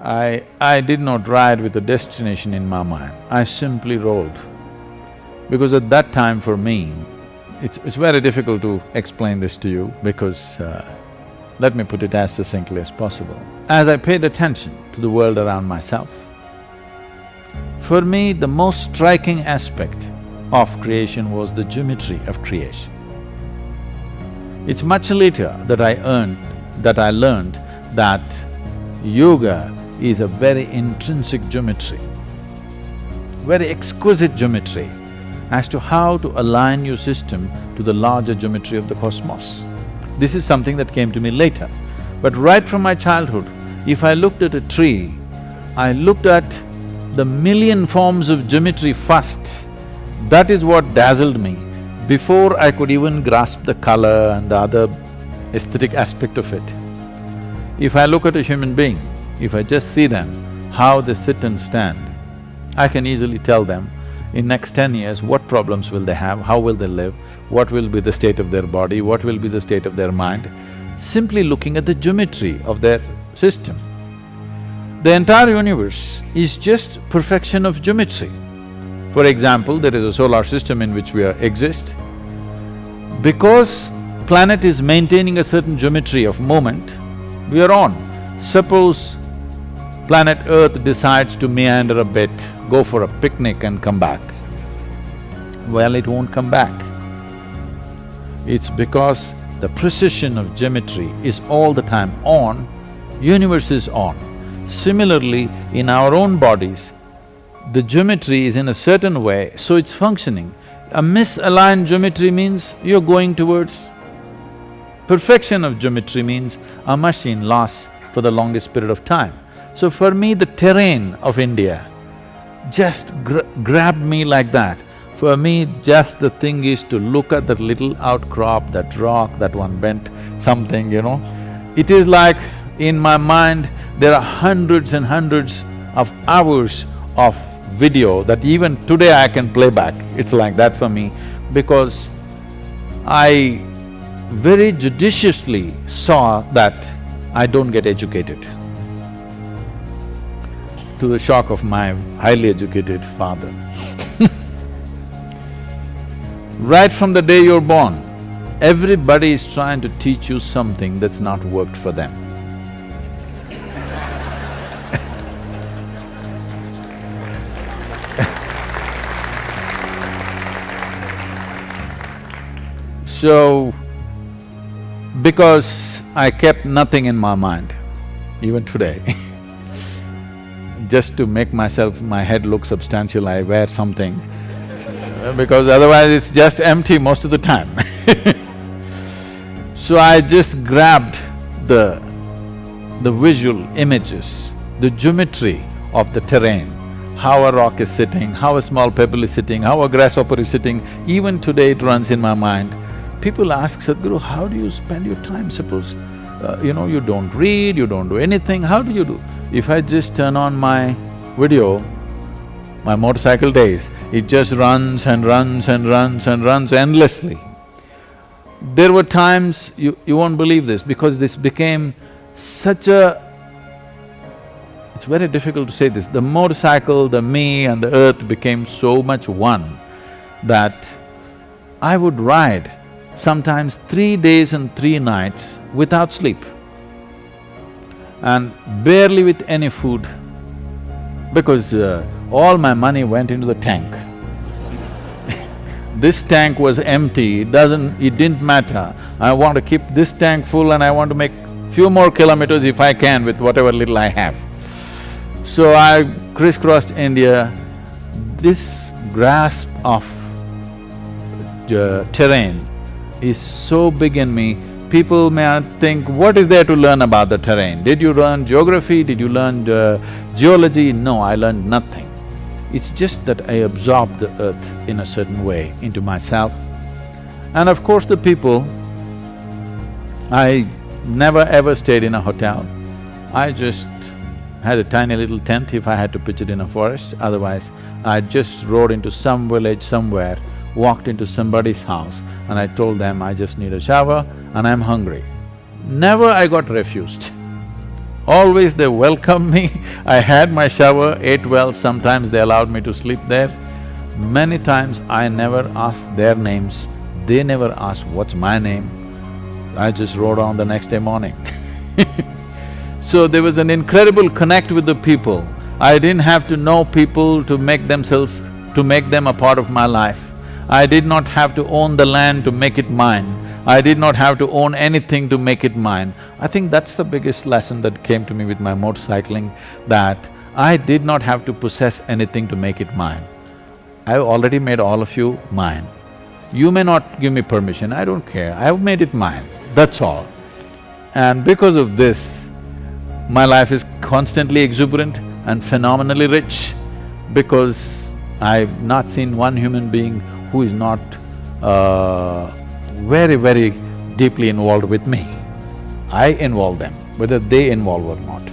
I did not ride with a destination in my mind, I simply rolled. Because at that time for me, it's very difficult to explain this to you because let me put it as succinctly as possible. As I paid attention to the world around myself, for me the most striking aspect of creation was the geometry of creation. It's much later that I learned that yoga is a very intrinsic geometry, very exquisite geometry as to how to align your system to the larger geometry of the cosmos. This is something that came to me later. But right from my childhood, if I looked at a tree, I looked at the million forms of geometry first. That is what dazzled me, before I could even grasp the color and the other aesthetic aspect of it. If I look at a human being, if I just see them, how they sit and stand, I can easily tell them in next 10 years what problems will they have, how will they live, what will be the state of their body, what will be the state of their mind, simply looking at the geometry of their system. The entire universe is just perfection of geometry. For example, there is a solar system in which we exist. Because planet is maintaining a certain geometry of movement, we are on. Suppose planet Earth decides to meander a bit, go for a picnic and come back. Well, it won't come back. It's because the precision of geometry is all the time on, universe is on. Similarly, in our own bodies, the geometry is in a certain way, so it's functioning. A misaligned geometry means you're going towards… Perfection of geometry means a machine lasts for the longest period of time. So for me, the terrain of India just grabbed me like that. For me, just the thing is to look at that little outcrop, that rock, that one bent something, you know. It is like, in my mind, there are hundreds and hundreds of hours of video that even today I can play back. It's like that for me, because I very judiciously saw that I don't get educated, to the shock of my highly educated father. Right from the day you're born, everybody is trying to teach you something that's not worked for them. So, because I kept nothing in my mind, even today just to make my head look substantial, I wear something, because otherwise it's just empty most of the time So I just grabbed the visual images, the geometry of the terrain, how a rock is sitting, how a small pebble is sitting, how a grasshopper is sitting. Even today it runs in my mind. People ask, Sadhguru, how do you spend your time? Suppose, you don't read, you don't do anything, how do you do? If I just turn on my video, my motorcycle days, it just runs and runs and runs and runs endlessly. There were times, you won't believe this, because this became such a… It's very difficult to say this, the motorcycle, the me and the earth became so much one that I would ride sometimes 3 days and 3 nights without sleep and barely with any food, because all my money went into the tank. This tank was empty, it didn't matter. I want to keep this tank full and I want to make few more kilometers if I can with whatever little I have. So I crisscrossed India. This grasp of terrain is so big in me. People may think, what is there to learn about the terrain? Did you learn geography? Did you learn geology? No, I learned nothing. It's just that I absorbed the earth in a certain way into myself. And of course the people, I never ever stayed in a hotel. I just had a tiny little tent if I had to pitch it in a forest. Otherwise, I just rode into some village somewhere, walked into somebody's house and I told them I just need a shower and I'm hungry. Never I got refused. Always they welcomed me. I had my shower, ate well, sometimes they allowed me to sleep there. Many times I never asked their names, they never asked what's my name. I just rode on the next day morning. So there was an incredible connect with the people. I didn't have to know people to make them a part of my life. I did not have to own the land to make it mine. I did not have to own anything to make it mine. I think that's the biggest lesson that came to me with my motorcycling, that I did not have to possess anything to make it mine. I've already made all of you mine. You may not give me permission, I don't care, I've made it mine, that's all. And because of this, my life is constantly exuberant and phenomenally rich, because I've not seen one human being who is not very, very deeply involved with me. I involve them, whether they involve or not.